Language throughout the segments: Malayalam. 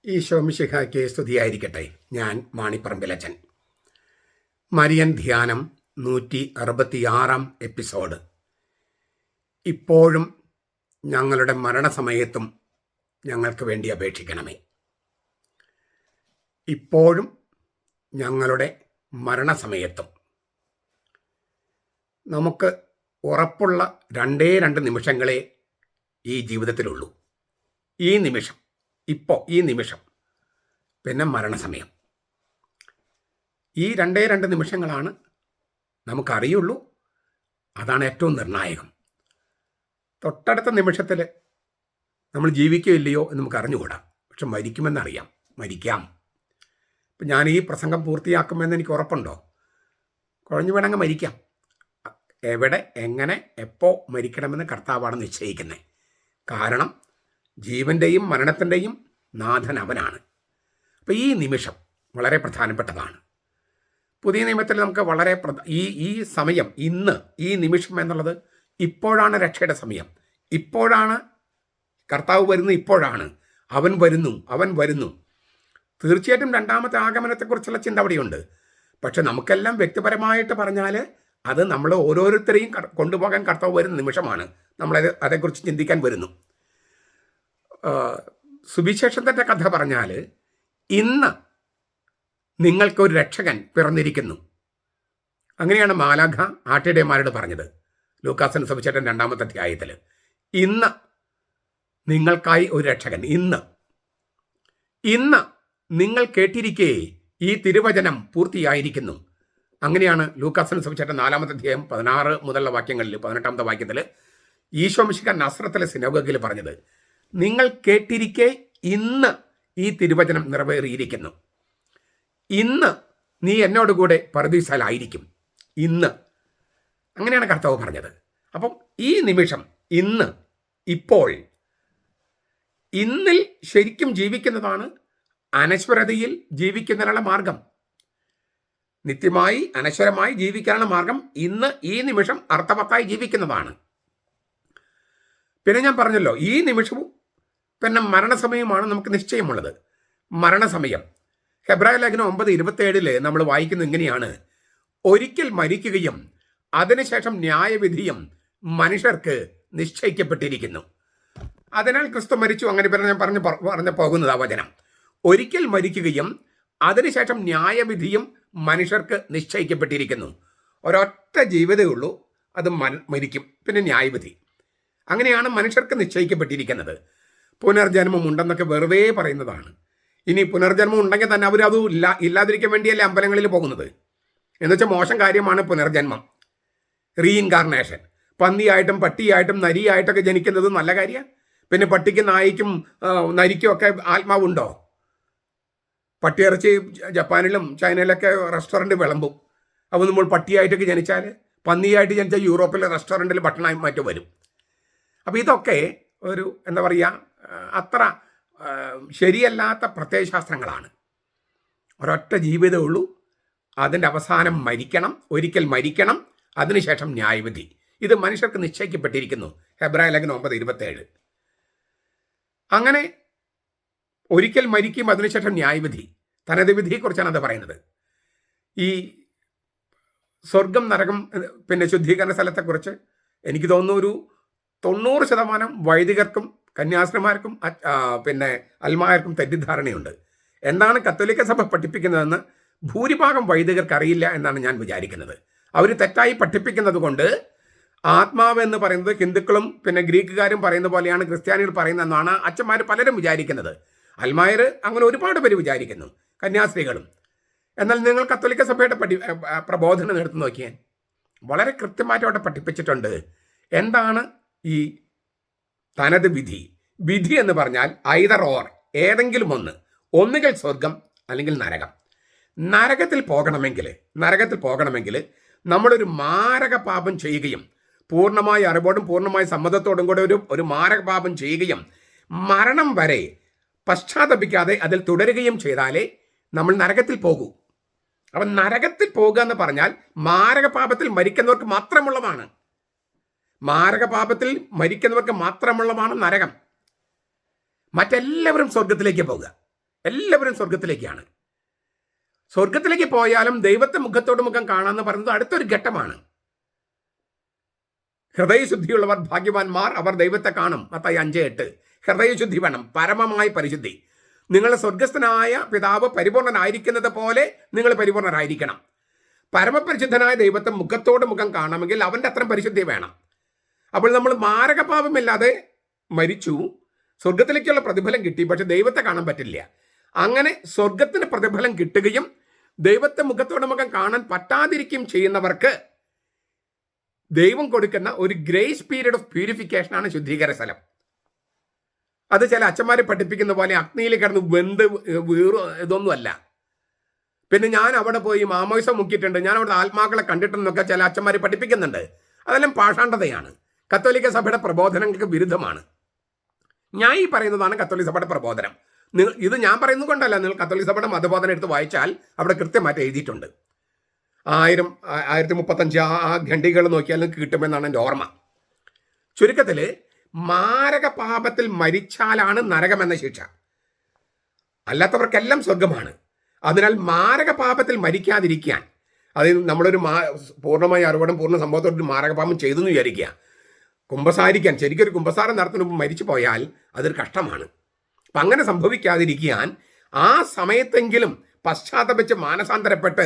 ഈശോ മിശിഹായ്ക്ക് സ്തുതിയായിരിക്കട്ടെ. ഞാൻ മാണിപ്പറമ്പിലച്ചൻ. മരിയൻ ധ്യാനം 166 എപ്പിസോഡ്. ഇപ്പോഴും ഞങ്ങളുടെ മരണസമയത്തും ഞങ്ങൾക്ക് വേണ്ടി അപേക്ഷിക്കണമേ. ഇപ്പോഴും ഞങ്ങളുടെ മരണസമയത്തും. നമുക്ക് ഉറപ്പുള്ള രണ്ട് നിമിഷങ്ങളെ ഈ ജീവിതത്തിലുള്ളൂ. ഈ നിമിഷം, ഈ നിമിഷം, പിന്നെ മരണസമയം. ഈ രണ്ട് നിമിഷങ്ങളാണ് നമുക്കറിയുള്ളൂ. അതാണ് ഏറ്റവും നിർണായകം. തൊട്ടടുത്ത നിമിഷത്തിൽ നമ്മൾ ജീവിക്കുകയോ ഇല്ലയോ എന്ന് നമുക്ക് അറിഞ്ഞുകൂടാ. പക്ഷെ മരിക്കുമെന്നറിയാം. മരിക്കാം. ഇപ്പം ഞാൻ ഈ പ്രസംഗം പൂർത്തിയാക്കുമെന്ന് എനിക്ക് ഉറപ്പുണ്ടോ? കുഴഞ്ഞു വേണമെങ്കിൽ മരിക്കാം. എവിടെ, എങ്ങനെ, എപ്പോൾ മരിക്കണമെന്ന് കർത്താവാണ് നിശ്ചയിക്കുന്നത്. കാരണം ജീവൻ്റെയും മരണത്തിൻ്റെയും നാഥൻ അവനാണ്. അപ്പോൾ ഈ നിമിഷം വളരെ പ്രധാനപ്പെട്ടതാണ്. പുതിയ നിയമത്തിൽ നമുക്ക് വളരെ ഈ സമയം, ഇന്ന്, ഈ നിമിഷം എന്നുള്ളത് ഇപ്പോഴാണ് രക്ഷയുടെ സമയം. ഇപ്പോഴാണ് കർത്താവ് വരുന്നത്. ഇപ്പോഴാണ് അവൻ വരുന്നു. തീർച്ചയായിട്ടും രണ്ടാമത്തെ ആഗമനത്തെക്കുറിച്ചുള്ള ചിന്ത അവിടെയുണ്ട്. പക്ഷെ നമുക്കെല്ലാം വ്യക്തിപരമായിട്ട് പറഞ്ഞാൽ അത് നമ്മൾ ഓരോരുത്തരെയും കൊണ്ടുപോകാൻ കർത്താവ് വരുന്ന നിമിഷമാണ്. നമ്മളത് അതേക്കുറിച്ച് ചിന്തിക്കാൻ വരുന്നു. സുവിശേഷത്തിൻ്റെ കഥ പറഞ്ഞാൽ ഇന്ന് നിങ്ങൾക്കൊരു രക്ഷകൻ പിറന്നിരിക്കുന്നു. അങ്ങനെയാണ് മാലാഖ ആട്ടിടയന്മാരോട് പറഞ്ഞത്. ലൂക്കാസിന് സുവിശേഷം 2-ാമത്തെ അധ്യായത്തിൽ ഇന്ന് നിങ്ങൾക്കായി ഒരു രക്ഷകൻ. ഇന്ന് നിങ്ങൾ കേട്ടിരിക്കേ ഈ തിരുവചനം പൂർത്തിയായിരിക്കുന്നു. അങ്ങനെയാണ് ലൂക്കാസിന് സുവിശേഷം 4-ാമത്തെ അധ്യായം 16 മുതലുള്ള വാക്യങ്ങളിൽ 18-ാമത്തെ വാക്യത്തിൽ ഈശോ മിശിഹാ നസ്രത്തിലെ സിനഗോഗിൽ പറഞ്ഞത്, നിങ്ങൾ കേട്ടിരിക്കെ ഇന്ന് ഈ തിരുവചനം നിറവേറിയിരിക്കുന്നു. ഇന്ന് നീ എന്നോടുകൂടെ പറുദീസയിലായിരിക്കും. ഇന്ന്. അങ്ങനെയാണ് കർത്താവ് പറഞ്ഞത്. അപ്പം ഈ നിമിഷം, ഇന്ന്, ഇപ്പോൾ, ഇന്നിൽ ശരിക്കും ജീവിക്കുന്നതാണ് അനശ്വരതയിൽ ജീവിക്കുന്നതിനുള്ള മാർഗം. നിത്യമായി അനശ്വരമായി ജീവിക്കാനുള്ള മാർഗം ഇന്ന്, ഈ നിമിഷം അർത്ഥവത്തായി ജീവിക്കുന്നതാണ്. പിന്നെ ഞാൻ പറഞ്ഞല്ലോ, ഈ നിമിഷവും പിന്നെ മരണസമയമാണ് നമുക്ക് നിശ്ചയമുള്ളത്. മരണസമയം ഹെബ്രായ ലേഖനം 9:27 നമ്മൾ വായിക്കുന്നത് ഇങ്ങനെയാണ്: ഒരിക്കൽ മരിക്കുകയും അതിനുശേഷം ന്യായവിധിയും മനുഷ്യർക്ക് നിശ്ചയിക്കപ്പെട്ടിരിക്കുന്നു. അതിനാൽ ക്രിസ്തു മരിച്ചു. അങ്ങനെ ഞാൻ പറഞ്ഞു പോകുന്നത് ആ വചനം. ഒരിക്കൽ മരിക്കുകയും അതിനുശേഷം ന്യായവിധിയും മനുഷ്യർക്ക് നിശ്ചയിക്കപ്പെട്ടിരിക്കുന്നു. ഒരൊറ്റ ജീവിതമേ ഉള്ളൂ, അത് മരിക്കും, പിന്നെ ന്യായവിധി. അങ്ങനെയാണ് മനുഷ്യർക്ക് നിശ്ചയിക്കപ്പെട്ടിരിക്കുന്നത്. പുനർജന്മം ഉണ്ടെന്നൊക്കെ വെറുതെ പറയുന്നതാണ്. ഇനി പുനർജന്മം ഉണ്ടെങ്കിൽ തന്നെ അവരത് ഇല്ലാതിരിക്കാൻ വേണ്ടിയല്ലേ അമ്പലങ്ങളിൽ പോകുന്നത്. എന്നുവെച്ചാൽ മോശം കാര്യമാണ് പുനർജന്മം, റീഇൻകാർണേഷൻ. പന്നിയായിട്ടും പട്ടിയായിട്ടും നരിയായിട്ടൊക്കെ ജനിക്കുന്നത് നല്ല കാര്യമാണ്. പിന്നെ പട്ടിക്കും നായിക്കും നരിക്കും ഒക്കെ ആത്മാവുണ്ടോ? പട്ടിയിറച്ചി ജപ്പാനിലും ചൈനയിലൊക്കെ റെസ്റ്റോറൻറ്റ് വിളമ്പും. അപ്പോൾ നമ്മൾ പട്ടിയായിട്ടൊക്കെ ജനിച്ചാൽ, പന്നിയായിട്ട് ജനിച്ചാൽ യൂറോപ്പിലെ റെസ്റ്റോറൻറ്റിൽ ഭക്ഷണമായി മറ്റും വരും. അപ്പോൾ ഇതൊക്കെ ഒരു എന്താ പറയുക, അത്ര ശരിയല്ലാത്ത പ്രത്യയശാസ്ത്രങ്ങളാണ്. ഒരൊറ്റ ജീവിതമേ ഉള്ളൂ, അതിൻ്റെ അവസാനം മരിക്കണം, ഒരിക്കൽ മരിക്കണം, അതിനുശേഷം ന്യായവിധി. ഇത് മനുഷ്യർക്ക് നിശ്ചയിക്കപ്പെട്ടിരിക്കുന്നു. ഹെബ്രായ ലേഖനം 9:27. അങ്ങനെ ഒരിക്കൽ മരിക്കും, അതിനുശേഷം ന്യായവിധി, തനത് വിധിയെക്കുറിച്ചാണ് അത് പറയുന്നത്. ഈ സ്വർഗം നരകം പിന്നെ ശുദ്ധീകരണ സ്ഥലത്തെക്കുറിച്ച് എനിക്ക് തോന്നുന്നു ഒരു 90% വൈദികർക്കും കന്യാസ്ത്രീമാർക്കും പിന്നെ അൽമായർക്കും തെറ്റിദ്ധാരണയുണ്ട്. എന്താണ് കത്തോലിക്ക സഭ പഠിപ്പിക്കുന്നതെന്ന് ഭൂരിഭാഗം വൈദികർക്ക് അറിയില്ല എന്നാണ് ഞാൻ വിചാരിക്കുന്നത്. അവർ തെറ്റായി പഠിപ്പിക്കുന്നത് കൊണ്ട് ആത്മാവ് എന്ന് പറയുന്നത് ഹിന്ദുക്കളും പിന്നെ ഗ്രീക്കുകാരും പറയുന്ന പോലെയാണ് ക്രിസ്ത്യാനികൾ പറയുന്നതെന്നാണ് അച്ഛന്മാർ പലരും വിചാരിക്കുന്നത്. അൽമായർ അങ്ങനെ ഒരുപാട് പേര് വിചാരിക്കുന്നു, കന്യാസ്ത്രീകളും. എന്നാൽ നിങ്ങൾ കത്തോലിക്ക സഭയുടെ പ്രബോധനം എടുത്തു നോക്കിയാൽ വളരെ കൃത്യമായിട്ട് അവിടെ പഠിപ്പിച്ചിട്ടുണ്ട്. എന്താണ് ഈ തനത് വിധി? വിധി എന്ന് പറഞ്ഞാൽ ഐദർ ഓർ, ഏതെങ്കിലും ഒന്നുകിൽ സ്വർഗം അല്ലെങ്കിൽ നരകം. നരകത്തിൽ പോകണമെങ്കിൽ നമ്മളൊരു മാരക പാപം ചെയ്യുകയും പൂർണ്ണമായ അറിവോടും പൂർണ്ണമായ സമ്മതത്തോടും കൂടെ ഒരു മാരക പാപം ചെയ്യുകയും മരണം വരെ പശ്ചാത്തപിക്കാതെ അതിൽ തുടരുകയും ചെയ്താലേ നമ്മൾ നരകത്തിൽ പോകൂ. അപ്പം നരകത്തിൽ പോകുക എന്ന് പറഞ്ഞാൽ മാരകപാപത്തിൽ മരിക്കുന്നവർക്ക് മാത്രമുള്ളതാണ്. മാരകപാപത്തിൽ മരിക്കുന്നവർക്ക് മാത്രമുള്ളതാണ് നരകം. മറ്റെല്ലാവരും സ്വർഗത്തിലേക്ക് പോകുക. എല്ലാവരും സ്വർഗത്തിലേക്കാണ്. സ്വർഗത്തിലേക്ക് പോയാലും ദൈവത്തെ മുഖത്തോട് മുഖം കാണാമെന്ന് പറയുന്നത് അടുത്തൊരു ഘട്ടമാണ്. ഹൃദയശുദ്ധിയുള്ളവർ ഭാഗ്യവാന്മാർ, അവർ ദൈവത്തെ കാണും. മത്തായി 5:8. ഹൃദയശുദ്ധി വേണം, പരമമായ പരിശുദ്ധി. നിങ്ങളുടെ സ്വർഗസ്ഥനായ പിതാവ് പരിപൂർണനായിരിക്കുന്നത് പോലെ നിങ്ങൾ പരിപൂർണരായിരിക്കണം. പരമപരിശുദ്ധനായ ദൈവത്തെ മുഖത്തോട് മുഖം കാണണമെങ്കിൽ അവൻ്റെ അത്രയും പരിശുദ്ധി വേണം. അപ്പോൾ നമ്മൾ മാരകപാപമില്ലാതെ മരിച്ചു, സ്വർഗത്തിലേക്കുള്ള പ്രതിഫലം കിട്ടി, പക്ഷെ ദൈവത്തെ കാണാൻ പറ്റില്ല. അങ്ങനെ സ്വർഗത്തിന് പ്രതിഫലം കിട്ടുകയും ദൈവത്തെ മുഖത്തോട് മുഖം കാണാൻ പറ്റാതിരിക്കുകയും ചെയ്യുന്നവർക്ക് ദൈവം കൊടുക്കുന്ന ഒരു ഗ്രേസ് പീരീഡ് ഓഫ് പ്യൂരിഫിക്കേഷനാണ് ശുദ്ധീകരണ സ്ഥലം. അത് ചില അച്ഛന്മാരെ പഠിപ്പിക്കുന്ന പോലെ അഗ്നിയിൽ കിടന്ന് വെന്ത് ഇതൊന്നുമല്ല. പിന്നെ ഞാൻ അവിടെ പോയി മാമോയിസം മുക്കിയിട്ടുണ്ട്, ഞാൻ അവിടെ ആത്മാക്കളെ കണ്ടിട്ടുണ്ടെന്നൊക്കെ ചില അച്ഛന്മാരെ പഠിപ്പിക്കുന്നുണ്ട്. അതെല്ലാം പാഷാണ്ഡതയാണ്, കത്തോലിക്ക സഭയുടെ പ്രബോധനങ്ങൾക്ക് വിരുദ്ധമാണ്. ഞാൻ ഈ പറയുന്നതാണ് കത്തോലിക്ക സഭയുടെ പ്രബോധനം. ഇത് ഞാൻ പറയുന്നത് കൊണ്ടല്ല, നിങ്ങൾ കത്തോലിക്ക സഭയുടെ മതബോധനം എടുത്ത് വായിച്ചാൽ അവിടെ കൃത്യമായിട്ട് എഴുതിയിട്ടുണ്ട്. 1035 ആ ഖണ്ഡികൾ നോക്കിയാൽ നിങ്ങൾക്ക് കിട്ടുമെന്നാണ് എൻ്റെ ഓർമ്മ. ചുരുക്കത്തിൽ മാരക പാപത്തിൽ മരിച്ചാലാണ് നരകമെന്ന ശിക്ഷ, അല്ലാത്തവർക്കെല്ലാം സ്വർഗമാണ്. അതിനാൽ മാരക പാപത്തിൽ മരിക്കാതിരിക്കാൻ, അതായത് നമ്മളൊരു പൂർണ്ണമായ അറിവോടും പൂർണ്ണ സംഭവത്തോടും മാരകപാപം ചെയ്തെന്ന് വിചാരിക്കുക, കുമ്പസാരിക്കാൻ ശരിക്കൊരു കുമ്പസാരം നടത്തുന്ന മുമ്പ് മരിച്ചു പോയാൽ അതൊരു കഷ്ടമാണ്. അപ്പം അങ്ങനെ സംഭവിക്കാതിരിക്കാൻ ആ സമയത്തെങ്കിലും പശ്ചാത്തപിച്ച് മാനസാന്തരപ്പെട്ട്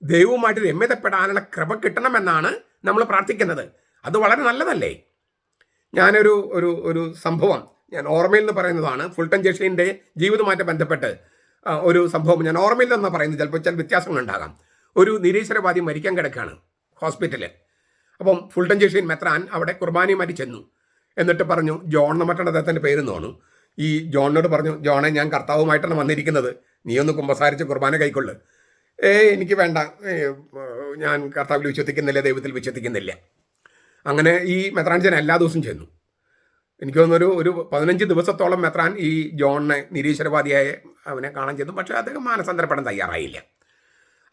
ദൈവവുമായിട്ട് രമ്യതപ്പെടാനുള്ള കൃപ കിട്ടണമെന്നാണ് നമ്മൾ പ്രാർത്ഥിക്കുന്നത്. അത് വളരെ നല്ലതല്ലേ? ഞാനൊരു ഒരു ഒരു സംഭവം ഞാൻ ഓർമ്മയിൽ നിന്ന് പറയുന്നതാണ്. ഫുൾട്ടൻ ജെഷീൻ്റെ ജീവിതവുമായിട്ട് ബന്ധപ്പെട്ട് ഒരു സംഭവം ഞാൻ ഓർമ്മയിൽ നിന്നാണ് പറയുന്നത്. ചിലപ്പോൾ ചില വ്യത്യാസങ്ങളുണ്ടാകാം. ഒരു നിരീശ്വരവാദി മരിക്കാൻ കിടക്കുകയാണ് ഹോസ്പിറ്റലിൽ. അപ്പം ഫുൾട്ടൻ ജെഷീൻ മെത്രാൻ അവിടെ കുർബാനയുമായിട്ട് ചെന്നു. എന്നിട്ട് പറഞ്ഞു, ജോൺ മറ്റാണ് അദ്ദേഹത്തിൻ്റെ പേര് തോന്നു. ഈ ജോണിനോട് പറഞ്ഞു, ജോണെ, ഞാൻ കർത്താവുമായിട്ടാണ് വന്നിരിക്കുന്നത്, നീ ഒന്ന് കുമ്പസാരിച്ച് കുർബാന കൈക്കൊള്ളു. എനിക്ക് വേണ്ട, ഞാൻ കർത്താവിൽ വിശ്വസിക്കുന്നില്ല, ദൈവത്തിൽ വിശ്വസിക്കുന്നില്ല. അങ്ങനെ ഈ മെത്രാൻജൻ എല്ലാ ദിവസവും ചെന്നു. എനിക്ക് തോന്നുന്നൊരു 15 ദിവസത്തോളം മെത്രാൻ ഈ ജോണിനെ, നിരീശ്വരവാദിയായ അവനെ കാണാൻ ചെന്നു. പക്ഷേ അദ്ദേഹം മാനസാന്തരപ്പെടാൻ തയ്യാറായില്ല.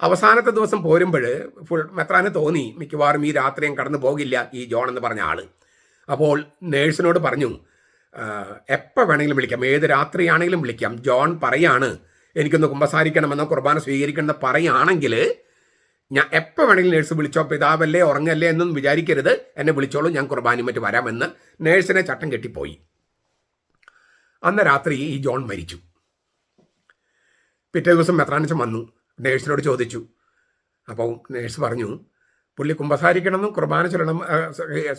അവസാനത്തെ ദിവസം പോരുമ്പോൾ മെത്രാന് തോന്നി മിക്കവാറും ഈ രാത്രിയും കടന്നു പോകില്ല ഈ ജോൺ എന്ന് പറഞ്ഞ ആൾ. അപ്പോൾ നേഴ്സിനോട് പറഞ്ഞു, എപ്പോൾ വേണമെങ്കിലും വിളിക്കാം, ഏത് രാത്രിയാണെങ്കിലും വിളിക്കാം. ജോൺ പറയാണ് എനിക്കൊന്ന് കുമ്പസാരിക്കണമെന്നോ കുർബാന സ്വീകരിക്കണമെന്ന് പറയുകയാണെങ്കിൽ ഞാൻ എപ്പോൾ വേണമെങ്കിലും നേഴ്സ് വിളിച്ചോ, പിതാവല്ലേ ഉറങ്ങല്ലേ എന്നൊന്നും വിചാരിക്കരുത്, എന്നെ വിളിച്ചോളൂ, ഞാൻ കുർബാനയും മറ്റ് വരാമെന്ന് നേഴ്സിനെ ചട്ടം കെട്ടിപ്പോയി. അന്ന് രാത്രി ഈ ജോൺ മരിച്ചു. പിറ്റേ ദിവസം മെത്രാനച്ചൻ വന്നു, നേഴ്സിനോട് ചോദിച്ചു. അപ്പോൾ നേഴ്സ് പറഞ്ഞു, പുള്ളി കുമ്പസാരിക്കണമെന്നും കുർബാന ചൊല്ലണം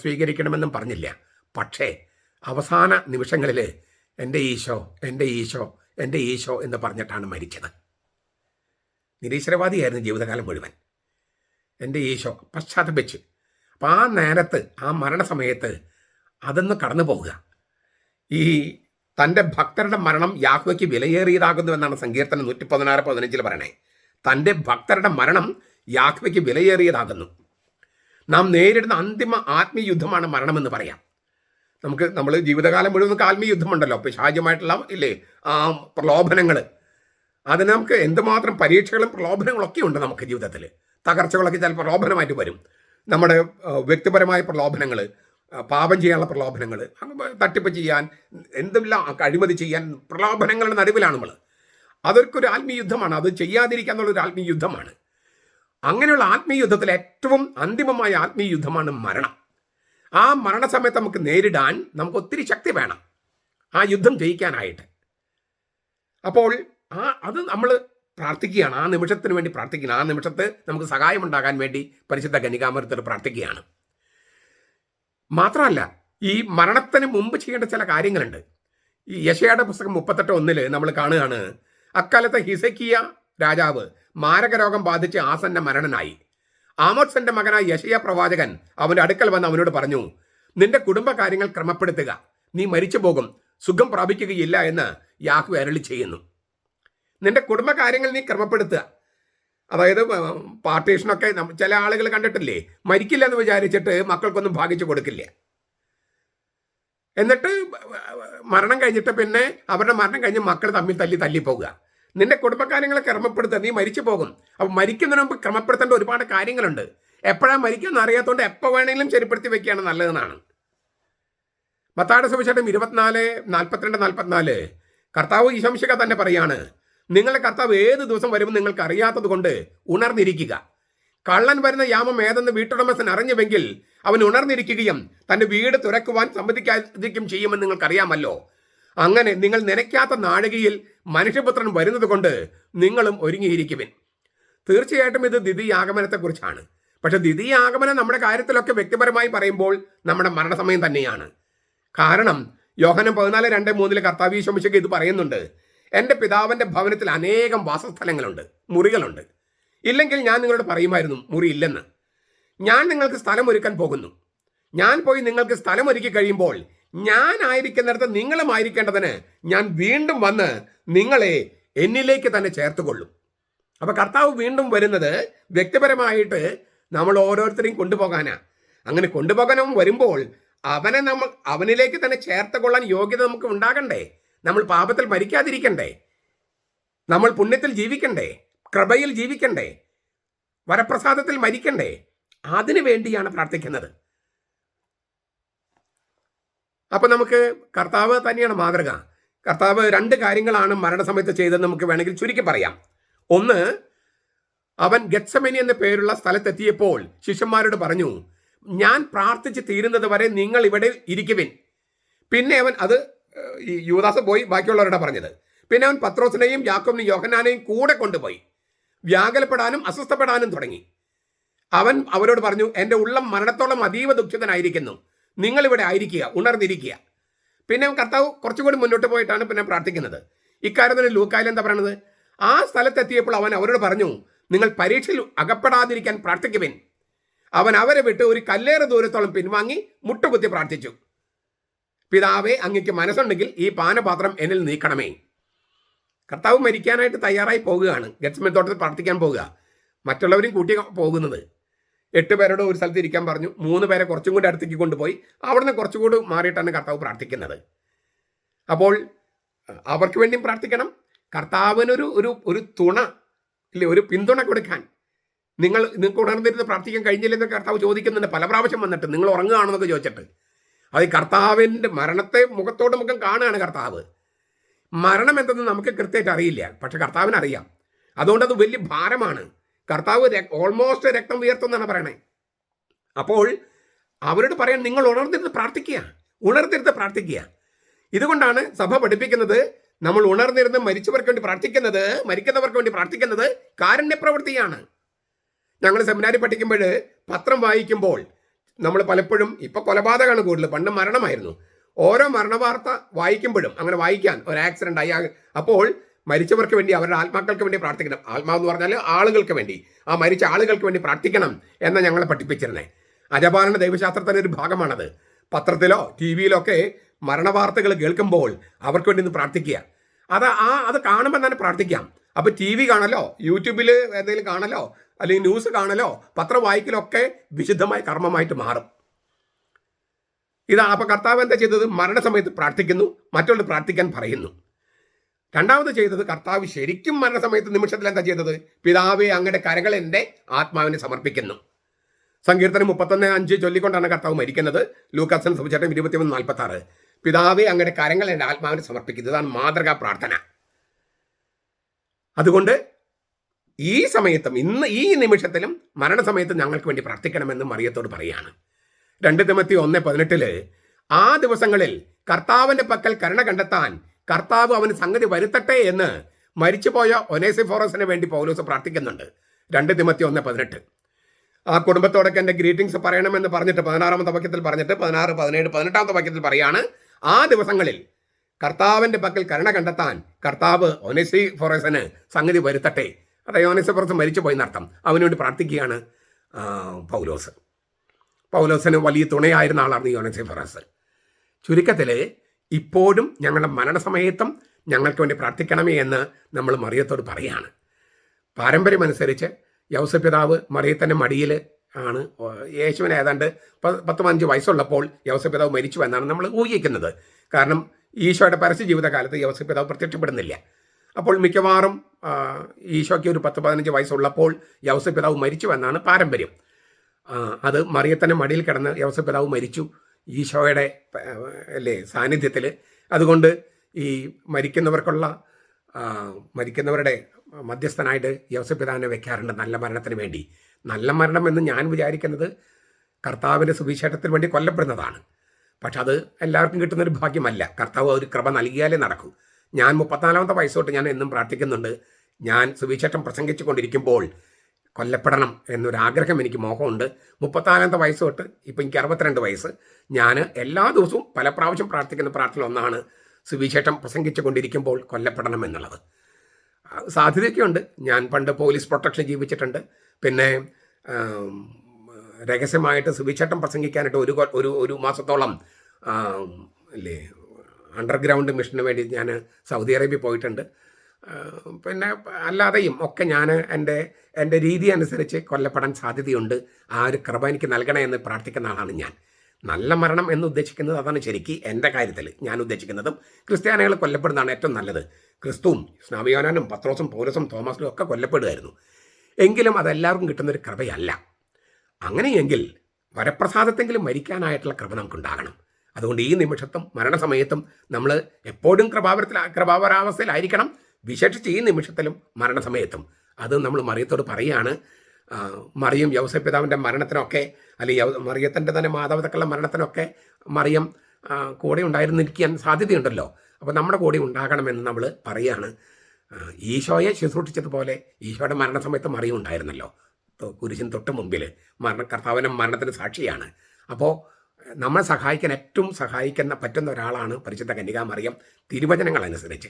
സ്വീകരിക്കണമെന്നും പറഞ്ഞില്ല, പക്ഷേ അവസാന നിമിഷങ്ങളിൽ എൻ്റെ ഈശോ, എൻ്റെ ഈശോ, എൻ്റെ ഈശോ എന്ന് പറഞ്ഞിട്ടാണ് മരിച്ചത്. നിരീശ്വരവാദിയായിരുന്നു ജീവിതകാലം മുഴുവൻ. എൻ്റെ ഈശോ പശ്ചാത്തപിച്ച്. അപ്പം ആ നേരത്ത്, ആ മരണസമയത്ത് അതൊന്ന് കടന്നു പോകുക. ഈ തൻ്റെ ഭക്തരുടെ മരണം യാഹ്വയ്ക്ക് വിലയേറിയതാകുന്നു എന്നാണ് സങ്കീർത്തനം 116:15 പറയണേ. തൻ്റെ ഭക്തരുടെ മരണം യാഹ്വയ്ക്ക് വിലയേറിയതാകുന്നു. നാം നേരിടുന്ന അന്തിമ ആത്മീയ യുദ്ധമാണ് മരണമെന്ന് പറയാം. നമ്മൾ ജീവിതകാലം മുഴുവൻ നമുക്ക് ആത്മീയ യുദ്ധമുണ്ടല്ലോ, പിശാചുമായിട്ടുള്ള ഇല്ലേ ആ പ്രലോഭനങ്ങൾ. അതിന് നമുക്ക് എന്തുമാത്രം പരീക്ഷകളും പ്രലോഭനങ്ങളൊക്കെ ഉണ്ട് നമുക്ക് ജീവിതത്തിൽ. തകർച്ചകളൊക്കെ ചില പ്രലോഭനമായിട്ട് വരും. നമ്മുടെ വ്യക്തിപരമായ പ്രലോഭനങ്ങൾ, പാപം ചെയ്യാനുള്ള പ്രലോഭനങ്ങൾ, തട്ടിപ്പ് ചെയ്യാൻ, എന്തെല്ലാം അഴിമതി ചെയ്യാൻ പ്രലോഭനങ്ങളുടെ നടുവിലാണ് നമ്മൾ. അതൊരു ആത്മീയ യുദ്ധമാണ്. അത് ചെയ്യാതിരിക്കുക എന്നുള്ളൊരു ആത്മീയ യുദ്ധമാണ്. അങ്ങനെയുള്ള ആത്മീയ യുദ്ധത്തിൽ ഏറ്റവും അന്തിമമായ ആത്മീയ യുദ്ധമാണ് മരണം. ആ മരണസമയത്ത് നമുക്ക് നേരിടാൻ നമുക്ക് ഒത്തിരി ശക്തി വേണം ആ യുദ്ധം ജയിക്കാനായിട്ട്. അപ്പോൾ അത് നമ്മൾ പ്രാർത്ഥിക്കുകയാണ്, ആ നിമിഷത്തിന് വേണ്ടി പ്രാർത്ഥിക്കുകയാണ്. ആ നിമിഷത്ത് നമുക്ക് സഹായമുണ്ടാകാൻ വേണ്ടി പരിശുദ്ധ കന്യകാമറിയത്തോട് പ്രാർത്ഥിക്കുകയാണ്. മാത്രമല്ല, ഈ മരണത്തിന് മുമ്പ് ചെയ്യേണ്ട ചില കാര്യങ്ങളുണ്ട്. ഈ യെശയ്യായുടെ പുസ്തകം 38:1 നമ്മൾ കാണുകയാണ്, അക്കാലത്ത് ഹിസക്കിയ രാജാവ് മാരകരോഗം ബാധിച്ച് ആസന്ന മരണനായി. ആമോത്സിന്റെ മകനായ യെശയ്യാ പ്രവാചകൻ അവൻ്റെ അടുക്കൽ വന്ന് അവനോട് പറഞ്ഞു, നിന്റെ കുടുംബകാര്യങ്ങൾ ക്രമപ്പെടുത്തുക, നീ മരിച്ചു പോകും, സുഖം പ്രാപിക്കുകയില്ല എന്ന് യാഹ്വേ അരുളി ചെയ്യുന്നു. നിന്റെ കുടുംബകാര്യങ്ങൾ നീ ക്രമപ്പെടുത്തുക. അതായത് പാർട്ടീഷനൊക്കെ ചില ആളുകൾ കണ്ടിട്ടില്ലേ, മരിക്കില്ല എന്ന് വിചാരിച്ചിട്ട് മക്കൾക്കൊന്നും ഭാഗിച്ചു കൊടുക്കില്ല. എന്നിട്ട് മരണം കഴിഞ്ഞിട്ട് പിന്നെ അവരുടെ മരണം കഴിഞ്ഞ് മക്കൾ തമ്മിൽ തല്ലിപ്പോകുക. നിന്റെ കുടുംബകാര്യങ്ങളെ ക്രമപ്പെടുത്തുക, നീ മരിച്ചു പോകും. അപ്പം മരിക്കുന്നതിന് മുമ്പ് ക്രമപ്പെടുത്തേണ്ട ഒരുപാട് കാര്യങ്ങളുണ്ട്. എപ്പോഴാണ് മരിക്കുമെന്ന് അറിയാത്തതുകൊണ്ട് എപ്പോൾ വേണമെങ്കിലും ശരിപ്പെടുത്തി വെക്കുകയാണ് നല്ലതെന്നാണ്. മത്തായിയുടെ സുവിശേഷം 24:42-44 കർത്താവ് ഈശോമിശിഹാ തന്നെ പറയാണ്, നിങ്ങളുടെ കർത്താവ് ഏത് ദിവസം വരുമെന്ന് നിങ്ങൾക്ക് അറിയാത്തത് കൊണ്ട് ഉണർന്നിരിക്കുക. കള്ളൻ വരുന്ന യാമം ഏതെന്ന് വീട്ടുടമസ്ഥൻ അറിഞ്ഞുവെങ്കിൽ അവൻ ഉണർന്നിരിക്കുകയും തൻ്റെ വീട് തുറക്കുവാൻ സമ്മതിക്കാതിരിക്കും ചെയ്യുമെന്ന് നിങ്ങൾക്കറിയാമല്ലോ. അങ്ങനെ നിങ്ങൾ നനയ്ക്കാത്ത നാഴികയിൽ മനുഷ്യപുത്രൻ വരുന്നത് കൊണ്ട് നിങ്ങളും ഒരുങ്ങിയിരിക്കുവിൻ. തീർച്ചയായിട്ടും ഇത് ദ്വിതീയ ആഗമനത്തെക്കുറിച്ചാണ്. പക്ഷെ ദ്വിതീയ ആഗമനം നമ്മുടെ കാര്യത്തിലൊക്കെ വ്യക്തിപരമായി പറയുമ്പോൾ നമ്മുടെ മരണസമയം തന്നെയാണ്. കാരണം യോഹന്നാൻ 14:2-3 കർത്താവ് ഈശോമിശിഹാ ഇത് പറയുന്നുണ്ട്, എൻ്റെ പിതാവിൻ്റെ ഭവനത്തിൽ അനേകം വാസസ്ഥലങ്ങളുണ്ട്, മുറികളുണ്ട്. ഇല്ലെങ്കിൽ ഞാൻ നിങ്ങളോട് പറയുമായിരുന്നു മുറിയില്ലെന്ന്. ഞാൻ നിങ്ങൾക്ക് സ്ഥലം ഒരുക്കാൻ പോകുന്നു. ഞാൻ പോയി നിങ്ങൾക്ക് സ്ഥലം ഒരുക്കി കഴിയുമ്പോൾ ഞാൻ ആയിരിക്കുന്നിടത്ത് നിങ്ങളും ആയിരിക്കേണ്ടതിന് ഞാൻ വീണ്ടും വന്ന് നിങ്ങളെ എന്നിലേക്ക് തന്നെ ചേർത്തുകൊള്ളും. അപ്പൊ കർത്താവ് വീണ്ടും വരുന്നത് വ്യക്തിപരമായിട്ട് നമ്മൾ ഓരോരുത്തരെയും കൊണ്ടുപോകാനാ. അങ്ങനെ കൊണ്ടുപോകാനും വരുമ്പോൾ അവനിലേക്ക് തന്നെ ചേർത്ത് കൊള്ളാൻ യോഗ്യത നമുക്ക് ഉണ്ടാകണ്ടേ? നമ്മൾ പാപത്തിൽ മരിക്കാതിരിക്കണ്ടേ? നമ്മൾ പുണ്യത്തിൽ ജീവിക്കണ്ടേ? കൃപയിൽ ജീവിക്കണ്ടേ? വരപ്രസാദത്തിൽ മരിക്കണ്ടേ? അതിനു വേണ്ടിയാണ് പ്രാർത്ഥിക്കുന്നത്. അപ്പൊ നമുക്ക് കർത്താവ് തന്നെയാണ് മാതൃക. കർത്താവ് 2 കാര്യങ്ങളാണ് മരണസമയത്ത് ചെയ്തതെന്ന് നമുക്ക് വേണമെങ്കിൽ ചുരുക്കി പറയാം. ഒന്ന്, അവൻ ഗെത്സമനി എന്ന പേരുള്ള സ്ഥലത്തെത്തിയപ്പോൾ ശിഷ്യന്മാരോട് പറഞ്ഞു, ഞാൻ പ്രാർത്ഥിച്ച് തീരുന്നത് വരെ നിങ്ങൾ ഇവിടെ ഇരിക്കുവിൻ. പിന്നെ അവൻ യൂദാസ് പോയി ബാക്കിയുള്ളവരോടാ പറഞ്ഞത്. പിന്നെ അവൻ പത്രോസിനെയും യാക്കോബിനെയും യോഹന്നാനെയും കൂടെ കൊണ്ടുപോയി. വ്യാകുലപ്പെടാനും അസ്വസ്ഥപ്പെടാനും തുടങ്ങി. അവൻ അവരോട് പറഞ്ഞു, എൻ്റെ ഉള്ളം മരണത്തോളം അതീവ ദുഃഖിതനായിരിക്കുന്നു, നിങ്ങളിവിടെ ആയിരിക്കുക, ഉണർന്നിരിക്കുക. പിന്നെ കർത്താവ് കുറച്ചുകൂടി മുന്നോട്ട് പോയിട്ടാണ് പിന്നെ പ്രാർത്ഥിക്കുന്നത്. ഇക്കാര്യത്തിന് ലൂക്കായിൽ എന്താ പറയുന്നത്? ആ സ്ഥലത്തെത്തിയപ്പോൾ അവൻ അവരോട് പറഞ്ഞു, നിങ്ങൾ പരീക്ഷയിൽ അകപ്പെടാതിരിക്കാൻ പ്രാർത്ഥിക്കുവിൻ. അവൻ അവരെ വിട്ട് ഒരു കല്ലേറ് ദൂരത്തോളം പിൻവാങ്ങി മുട്ടുകുത്തി പ്രാർത്ഥിച്ചു, പിതാവേ, അങ്ങയ്ക്ക് മനസ്സുണ്ടെങ്കിൽ ഈ പാനപാത്രം എന്നിൽ നീക്കണമേ. കർത്താവ് മരിക്കാനായിട്ട് തയ്യാറായി പോകുകയാണ്. ഗെത്സമനി തോട്ടത്തിൽ പ്രാർത്ഥിക്കാൻ പോകുക. മറ്റുള്ളവരും കൂട്ടി പോകുന്നത്. 8 പേരോട് ഒരു സ്ഥലത്ത് ഇരിക്കാൻ പറഞ്ഞു. 3 പേരെ കുറച്ചും കൂടി അടുത്തേക്ക് കൊണ്ടുപോയി അവിടുന്ന് കുറച്ചുകൂടി മാറിയിട്ടാണ് കർത്താവ് പ്രാർത്ഥിക്കുന്നത്. അപ്പോൾ അവർക്ക് വേണ്ടിയും പ്രാർത്ഥിക്കണം. കർത്താവിനൊരു ഒരു ഒരു തുണ ഇല്ലേ, ഒരു പിന്തുണ കൊടുക്കാൻ. നിങ്ങൾക്ക് ഉണർന്നിരുന്ന് പ്രാർത്ഥിക്കാൻ കഴിഞ്ഞില്ലെന്ന് കർത്താവ് ചോദിക്കുന്നുണ്ട്. പല പ്രാവശ്യം വന്നിട്ട് നിങ്ങൾ ഉറങ്ങുകയാണെന്നൊക്കെ ചോദിച്ചിട്ട്. അത് കർത്താവിൻ്റെ മരണത്തെ മുഖത്തോട് മുഖം കാണുകയാണ് കർത്താവ്. മരണം എന്തെന്ന് നമുക്ക് കൃത്യമായിട്ട് അറിയില്ല, പക്ഷെ കർത്താവിന് അറിയാം. അതുകൊണ്ട് അത് വലിയ ഭാരമാണ്. കർത്താവ് ഓൾമോസ്റ്റ് രക്തം ഉയർത്തുമെന്നാണ് പറയണേ. അപ്പോൾ അവരോട് പറയാൻ, നിങ്ങൾ ഉണർന്നിരുന്ന് പ്രാർത്ഥിക്കുക. ഇതുകൊണ്ടാണ് സഭ പഠിപ്പിക്കുന്നത്, നമ്മൾ ഉണർന്നിരുന്ന് മരിക്കുന്നവർക്ക് വേണ്ടി പ്രാർത്ഥിക്കുന്നത് കാരുണ്യപ്രവൃത്തിയാണ്. ഞങ്ങൾ സെമിനാരി പഠിക്കുമ്പോൾ പത്രം വായിക്കുമ്പോൾ നമ്മൾ പലപ്പോഴും, ഇപ്പോൾ കൊലപാതകമാണ് കൂടുതൽ, പണ്ട് മരണമായിരുന്നു. ഓരോ മരണവാർത്ത വായിക്കുമ്പോഴും അങ്ങനെ വായിക്കാൻ, ഒരു ആക്സിഡന്റ് ആയി, അപ്പോൾ മരിച്ചവർക്ക് വേണ്ടി, അവരുടെ ആത്മാക്കൾക്ക് വേണ്ടി പ്രാർത്ഥിക്കണം. ആത്മാവെന്ന് പറഞ്ഞാൽ ആളുകൾക്ക് വേണ്ടി, ആ മരിച്ച ആളുകൾക്ക് വേണ്ടി പ്രാർത്ഥിക്കണം എന്ന് ഞങ്ങളെ പഠിപ്പിച്ചിരുന്നേ. അജപാലന ദൈവശാസ്ത്രത്തിൻ്റെ ഒരു ഭാഗമാണത്. പത്രത്തിലോ TV-യിലോ ഒക്കെ മരണവാർത്തകൾ കേൾക്കുമ്പോൾ അവർക്ക് വേണ്ടി ഒന്ന് പ്രാർത്ഥിക്കുക. അത് കാണുമ്പോൾ തന്നെ പ്രാർത്ഥിക്കാം. അപ്പോൾ TV കാണലോ, യൂട്യൂബിൽ എന്തെങ്കിലും കാണലോ, അല്ലെങ്കിൽ ന്യൂസ് കാണലോ, പത്രം വായിക്കലോ ഒക്കെ വിശുദ്ധമായ കർമ്മമായിട്ട് മാറും. ഇതാണ്. അപ്പോൾ കർത്താവ് എന്താ ചെയ്തത്? മരണസമയത്ത് പ്രാർത്ഥിക്കുന്നു, മറ്റുള്ളവർ പ്രാർത്ഥിക്കാൻ പറയുന്നു. രണ്ടാമത് ചെയ്തത്, കർത്താവ് ശരിക്കും മരണസമയത്ത് നിമിഷത്തിൽ എന്താ ചെയ്തത്? പിതാവേ, അങ്ങയുടെ കരങ്ങൾ എൻ്റെ ആത്മാവിനെ സമർപ്പിക്കുന്നു. സങ്കീർത്തനം 31:5 ചൊല്ലിക്കൊണ്ടാണ് കർത്താവ് മരിക്കുന്നത്. ലൂക്കാസിന് സുവിശേഷം 21:46. പിതാവേ, അങ്ങയുടെ കരങ്ങൾ എൻ്റെ ആത്മാവിനെ സമർപ്പിക്കുന്നത്. ഇതാണ് മാതൃകാ പ്രാർത്ഥന. അതുകൊണ്ട് ഈ സമയത്തും, ഈ നിമിഷത്തിലും മരണസമയത്തും ഞങ്ങൾക്ക് വേണ്ടി പ്രാർത്ഥിക്കണമെന്ന് മറിയത്തോട് പറയാണ്. 2 തിമോത്തി 1:18 ആ ദിവസങ്ങളിൽ കർത്താവിൻ്റെ പക്കൽ കരുണ കണ്ടെത്താൻ കർത്താവ് അവന് സംഗതി വരുത്തട്ടെ എന്ന് മരിച്ചുപോയ ഒനേസിഫോറസിന് വേണ്ടി പൗലോസ് പ്രാർത്ഥിക്കുന്നുണ്ട്. 2 തിമോത്തി 1:18. ആ കുടുംബത്തോടൊക്കെ എൻ്റെ ഗ്രീറ്റിംഗ്സ് പറയണമെന്ന് പറഞ്ഞിട്ട് 16-ാമത്തെ വാക്യത്തിൽ പറഞ്ഞിട്ട് 16, 17, 18-ാമത്തെ വാക്യത്തിൽ പറയാണ്, ആ ദിവസങ്ങളിൽ കർത്താവിൻ്റെ പക്കൽ കരുണ കണ്ടെത്താൻ കർത്താവ് ഒനേസിഫോറസിന് സംഗതി വരുത്തട്ടെ. അതായത് ഒനേസിഫോറസ് മരിച്ചു പോയെന്നർത്ഥം. അവനുവേണ്ടി പ്രാർത്ഥിക്കുകയാണ് പൗലോസിന് വലിയ തുണയായിരുന്ന ആളാണ് ഈ ഒനേസിഫോറസ്. ചുരുക്കത്തിൽ ഇപ്പോഴും ഞങ്ങളുടെ മരണസമയത്തും ഞങ്ങൾക്ക് വേണ്ടി പ്രാർത്ഥിക്കണമേ എന്ന് നമ്മൾ മറിയത്തോട് പറയുകയാണ്. പാരമ്പര്യമനുസരിച്ച് യൗസേപ്പ് പിതാവ് മറിയത്തിൻ്റെ മടിയിൽ ആണ് യേശുവിന് ഏതാണ്ട് 10-15 വയസ്സുള്ളപ്പോൾ യൗസേപ്പ് പിതാവ് മരിച്ചു എന്നാണ് നമ്മൾ ഊഹിക്കുന്നത്. കാരണം ഈശോയുടെ പരസ്യ ജീവിതകാലത്ത് യൗസേപ്പ് പിതാവ് പ്രത്യക്ഷപ്പെടുന്നില്ല. അപ്പോൾ മിക്കവാറും ഈശോയ്ക്ക് ഒരു 10-15 വയസ്സുള്ളപ്പോൾ യൗസേപ്പ് പിതാവ് മരിച്ചു എന്നാണ് പാരമ്പര്യം. അത് മറിയത്തിൻ്റെ മടിയിൽ കിടന്ന് യൗസേപ്പ് പിതാവ് മരിച്ചു ഈശോയുടെ സാന്നിധ്യത്തിൽ. അതുകൊണ്ട് ഈ മരിക്കുന്നവർക്കുള്ള മരിക്കുന്നവരുടെ മധ്യസ്ഥനായിട്ട് യോസേപ്പിതാവിനെ വെക്കാറുണ്ട് നല്ല മരണത്തിന് വേണ്ടി. നല്ല മരണം എന്ന് ഞാൻ വിചാരിക്കുന്നത് കർത്താവിൻ്റെ സുവിശേഷത്തിന് വേണ്ടി കൊല്ലപ്പെടുന്നതാണ്. പക്ഷെ അത് എല്ലാവർക്കും കിട്ടുന്നൊരു ഭാഗ്യമല്ല. കർത്താവ് ഒരു കൃപ നൽകിയാലേ നടക്കൂ. ഞാൻ 34ാമത്തെ വയസ്സോട്ട് ഞാൻ എന്നും പ്രാർത്ഥിക്കുന്നുണ്ട്. ഞാൻ സുവിശേഷം പ്രസംഗിച്ചു കൊണ്ടിരിക്കുമ്പോൾ കൊല്ലപ്പെടണം എന്നൊരാഗ്രഹം, എനിക്ക് മോഹമുണ്ട്. 34ാമത്തെ വയസ്സ് തൊട്ട് ഇപ്പം എനിക്ക് 62 വയസ്സ്. ഞാൻ എല്ലാ ദിവസവും പല പ്രാവശ്യം പ്രാർത്ഥിക്കുന്ന പ്രാർത്ഥന ഒന്നാണ് സുവിശേഷം പ്രസംഗിച്ചു കൊണ്ടിരിക്കുമ്പോൾ കൊല്ലപ്പെടണം എന്നുള്ളത്. സാധ്യതയൊക്കെ ഉണ്ട്. ഞാൻ പണ്ട് പോലീസ് പ്രൊട്ടക്ഷൻ ജീവിച്ചിട്ടുണ്ട്. പിന്നെ രഹസ്യമായിട്ട് സുവിശേഷം പ്രസംഗിക്കാനായിട്ട് ഒരു മാസത്തോളം അല്ലേ അണ്ടർഗ്രൗണ്ട് മിഷന് വേണ്ടി ഞാൻ സൗദി അറേബ്യ പോയിട്ടുണ്ട്. പിന്നെ അല്ലാതെയും ഒക്കെ ഞാൻ എൻ്റെ രീതി അനുസരിച്ച് കൊല്ലപ്പെടാൻ സാധ്യതയുണ്ട്. ആ ഒരു കൃപ എനിക്ക് നൽകണേ എന്ന് പ്രാർത്ഥിക്കുന്ന ആളാണ് ഞാൻ. നല്ല മരണം എന്ന് ഉദ്ദേശിക്കുന്നത് അതാണ് ശരിക്കും എൻ്റെ കാര്യത്തിൽ ഞാൻ ഉദ്ദേശിക്കുന്നതും. ക്രിസ്ത്യാനികൾ കൊല്ലപ്പെടുന്നതാണ് ഏറ്റവും നല്ലത്. ക്രിസ്തുവും സ്നാപയോനാനും പത്രോസും പൗലോസും തോമസിലും ഒക്കെ കൊല്ലപ്പെടുമായിരുന്നു. എങ്കിലും അതെല്ലാവർക്കും കിട്ടുന്നൊരു കൃപയല്ല. അങ്ങനെയെങ്കിൽ വരപ്രസാദത്തെങ്കിലും മരിക്കാനായിട്ടുള്ള കൃപ നമുക്കുണ്ടാകണം. അതുകൊണ്ട് ഈ നിമിഷത്തും മരണസമയത്തും നമ്മൾ എപ്പോഴും കൃപാവരാവസ്ഥയിലായിരിക്കണം. വിശേഷിച്ച് ഈ നിമിഷത്തിലും മരണസമയത്തും അത് നമ്മൾ മറിയത്തോട് പറയുകയാണ്. മറിയം യൗസേപ്പിതാവിൻ്റെ മരണത്തിനൊക്കെ, അല്ലെങ്കിൽ മറിയത്തിൻ്റെ തന്നെ മാതാപിതാക്കളുടെ മരണത്തിനൊക്കെ മറിയം കൂടെ ഉണ്ടായിരുന്നിരിക്കാൻ സാധ്യതയുണ്ടല്ലോ. അപ്പോൾ നമ്മുടെ കൂടെ ഉണ്ടാകണമെന്ന് നമ്മൾ പറയുകയാണ്. ഈശോയെ ശുശ്രൂഷിച്ചതുപോലെ ഈശോയുടെ മരണസമയത്ത് മറിയം ഉണ്ടായിരുന്നല്ലോ. കുരിശിന് തൊട്ട് മുമ്പിൽ കർത്താവിൻ്റെ മരണത്തിന് സാക്ഷിയാണ്. അപ്പോൾ നമ്മളെ സഹായിക്കാൻ ഏറ്റവും പറ്റുന്ന ഒരാളാണ് പരിശുദ്ധ കന്യകാമറിയം തിരുവചനങ്ങൾ അനുസരിച്ച്.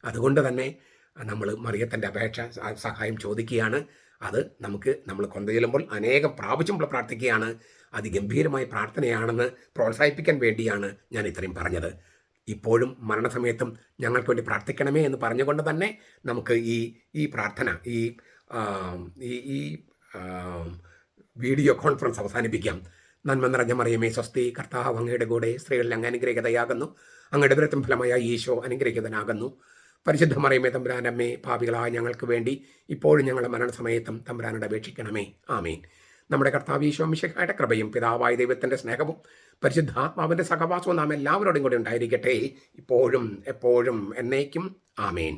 അതുകൊണ്ട് തന്നെ നമ്മൾ മറിയത്തിൻ്റെ അപേക്ഷ സഹായം ചോദിക്കുകയാണ്. അത് നമ്മൾ കൊണ്ടുചെല്ലുമ്പോൾ അനേകം പ്രാവശ്യം പ്രാർത്ഥിക്കുകയാണ്. അതിഗംഭീരമായ പ്രാർത്ഥനയാണെന്ന് പ്രോത്സാഹിപ്പിക്കാൻ വേണ്ടിയാണ് ഞാൻ ഇത്രയും പറഞ്ഞത്. ഇപ്പോഴും മരണസമയത്തും ഞങ്ങൾക്ക് വേണ്ടി പ്രാർത്ഥിക്കണമേ എന്ന് പറഞ്ഞുകൊണ്ട് തന്നെ നമുക്ക് ഈ പ്രാർത്ഥന ഈ വീഡിയോ കോൺഫറൻസ് അവസാനിപ്പിക്കാം. നന്മ നിറഞ്ഞ മറിയമേ സ്വസ്തി, കർത്താവ് അങ്ങയുടെ കൂടെ സ്ത്രീകളിൽ അങ്ങ് അനുഗ്രഹിതയാകുന്നു. അങ്ങയുടെ ദുരിതം ഫലമായ ഈശോ അനുഗ്രഹിതനാകുന്നു. പരിശുദ്ധ മറിയമേ തമ്പുരാൻ്റെ അമ്മേ, പാപികളായ ഞങ്ങൾക്ക് വേണ്ടി ഇപ്പോഴും ഞങ്ങളുടെ മരണസമയത്തും തമ്പുരാനോട് അപേക്ഷിക്കണമേ. ആമേൻ. നമ്മുടെ കർത്താവ് ഈശോ മിശിഹായുടെ കൃപയും പിതാവായ ദൈവത്തിൻ്റെ സ്നേഹവും പരിശുദ്ധാത്മാവിൻ്റെ സഹവാസവും നാം എല്ലാവരോടും കൂടി ഉണ്ടായിരിക്കട്ടെ, ഇപ്പോഴും എപ്പോഴും എന്നേക്കും. ആമേൻ.